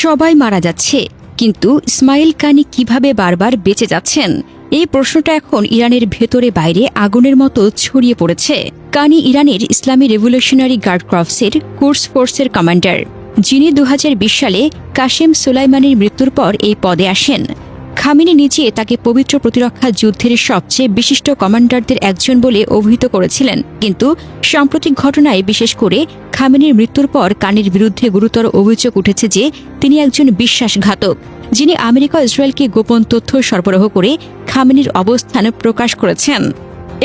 সবাই মারা যাচ্ছে, কিন্তু ইসমাইল কানি কিভাবে বারবার বেঁচে যাচ্ছেন? এই প্রশ্নটা এখন ইরানের ভেতরে বাইরে আগুনের মতো ছড়িয়ে পড়েছে। কানি ইরানের ইসলামী রেভলিউশনারি গার্ড ক্রপসের কোর্স ফোর্সের কমান্ডার, যিনি 2020 সালে কাশেম সোলাইমানির মৃত্যুর পর এই পদে আসেন। খামেনি নিজে তাকে পবিত্র প্রতিরক্ষা যুদ্ধের সবচেয়ে বিশিষ্ট কমান্ডারদের একজন বলে অভিহিত করেছিলেন, কিন্তু সাম্প্রতিক ঘটনায় বিশেষ করে খামেনির মৃত্যুর পর কানির বিরুদ্ধে গুরুতর অভিযোগ উঠেছে যে তিনি একজন বিশ্বাসঘাতক, যিনি আমেরিকা ইসরায়েলকে গোপন তথ্য সরবরাহ করে খামেনির অবস্থান প্রকাশ করেছেন।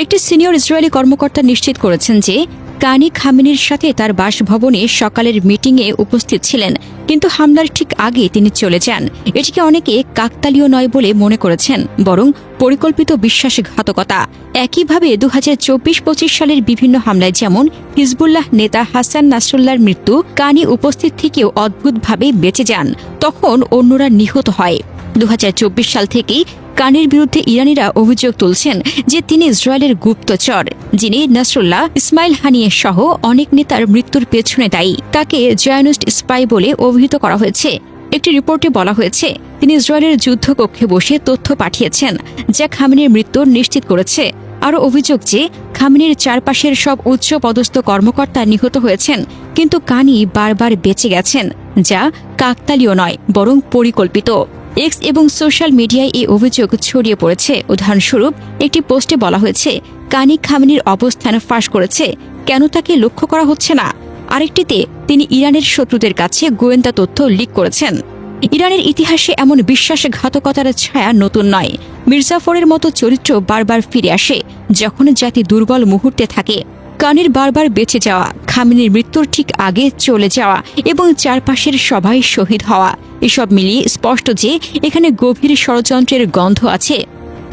একটি সিনিয়র ইসরায়েলি কর্মকর্তা নিশ্চিত করেছেন যে কানি খামেনির সাথে তার বাসভবনে সকালের মিটিংয়ে উপস্থিত ছিলেন, কিন্তু হামলার ঠিক আগে তিনি চলে যান। এটিকে অনেকে কাকতালীয় নয় বলে মনে করেছেন, বরং পরিকল্পিত বিশ্বাসঘাতকতা। একইভাবে 2024-25 সালের বিভিন্ন হামলায় যেমন হিজবুল্লাহ নেতা হাসান নাসরুল্লাহর মৃত্যু, কানি উপস্থিত থেকেও অদ্ভুতভাবে বেঁচে যান, তখন অন্যরা নিহত হয়। 2024 সাল থেকেই কানির বিরুদ্ধে ইরানিরা অভিযোগ তুলছেন যে তিনি ইসরায়েলের গুপ্তচর, যিনি নাসরুল্লাহ, ইসমাইল হানিয়ে সহ অনেক নেতার মৃত্যুর পেছনে দায়ী। তাকে জায়নিস্ট স্পাই বলে অভিহিত করা হয়েছে। একটি রিপোর্টে বলা হয়েছে তিনি ইসরায়েলের যুদ্ধকক্ষে বসে তথ্য পাঠিয়েছেন, যা খামেনির মৃত্যু নিশ্চিত করেছে। আরও অভিযোগ যে খামেনির চারপাশের সব উচ্চ পদস্থ কর্মকর্তা নিহত হয়েছেন, কিন্তু কানি বারবার বেঁচে গেছেন, যা কাকতালীয় নয় বরং পরিকল্পিত। এক্স এবং সোশ্যাল মিডিয়ায় এই অভিযোগ ছড়িয়ে পড়েছে। উদাহরণস্বরূপ, একটি পোস্টে বলা হয়েছে কানি খামেনির অবস্থান ফাঁস করেছে, কেন তাকে লক্ষ্য করা হচ্ছে না? আরেকটিতে তিনি ইরানের শত্রুদের কাছে গোয়েন্দা তথ্য লিক করেছেন। ইরানের ইতিহাসে এমন বিশ্বাসঘাতকতার ছায়া নতুন নয়। মির্জাফরের মতো চরিত্র বারবার ফিরে আসে যখন জাতি দুর্বল মুহূর্তে থাকে। কানির বারবার বেঁচে যাওয়া, খামেনির মৃত্যুর ঠিক আগে চলে যাওয়া এবং চারপাশের সবাই শহীদ হওয়া, এসব মিলিয়ে স্পষ্ট যে এখানে গভীর ষড়যন্ত্রের গন্ধ আছে।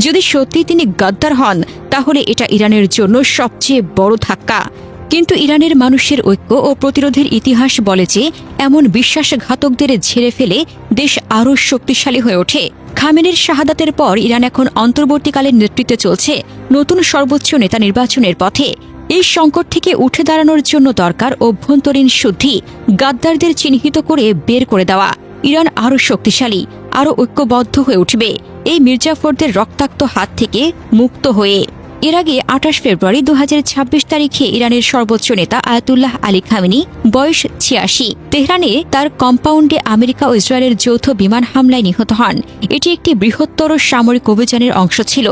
যদি সত্যি তিনি গাদ্দার হন, তাহলে এটা ইরানের জন্য সবচেয়ে বড় ধাক্কা। কিন্তু ইরানের মানুষের ঐক্য ও প্রতিরোধের ইতিহাস বলে যে এমন বিশ্বাসঘাতকদের ঝেড়ে ফেলে দেশ আরও শক্তিশালী হয়ে ওঠে। খামেনির শাহাদাতের পর ইরান এখন অন্তর্বর্তীকালীন নেতৃত্বে চলছে নতুন সর্বোচ্চ নেতা নির্বাচনের পথে। এই সংকট থেকে উঠে দাঁড়ানোর জন্য দরকার অভ্যন্তরীণ শুদ্ধি, গাদ্দারদের চিহ্নিত করে বের করে দেওয়া। ইরান আরও শক্তিশালী, আরও ঐক্যবদ্ধ হয়ে উঠবে এই মির্জাফরদের রক্তাক্ত হাত থেকে মুক্ত হয়ে। এর আগে 28 ফেব্রুয়ারি 2026 তারিখে ইরানের সর্বোচ্চ নেতা আয়াতুল্লাহ আলী খামেনি, বয়স 86, তেহরানে তার কম্পাউন্ডে আমেরিকা ও ইসরায়েলের যৌথ বিমান হামলায় নিহত হন। এটি একটি বৃহত্তর সামরিক অভিযানের অংশ ছিল,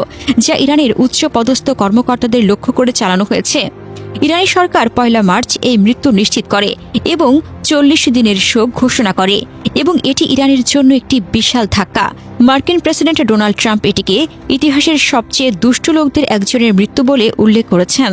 যা ইরানের উচ্চ পদস্থ কর্মকর্তাদের লক্ষ্য করে চালানো হয়েছে। ইরানি সরকার 1 মার্চ এই মৃত্যু নিশ্চিত করে এবং 40 দিনের শোক ঘোষণা করে, এবং এটি ইরানের জন্য একটি বিশাল ধাক্কা। মার্কিন প্রেসিডেন্ট ডোনাল্ড ট্রাম্প এটিকে ইতিহাসের সবচেয়ে দুষ্ট লোকদের একজনের মৃত্যু বলে উল্লেখ করেছেন।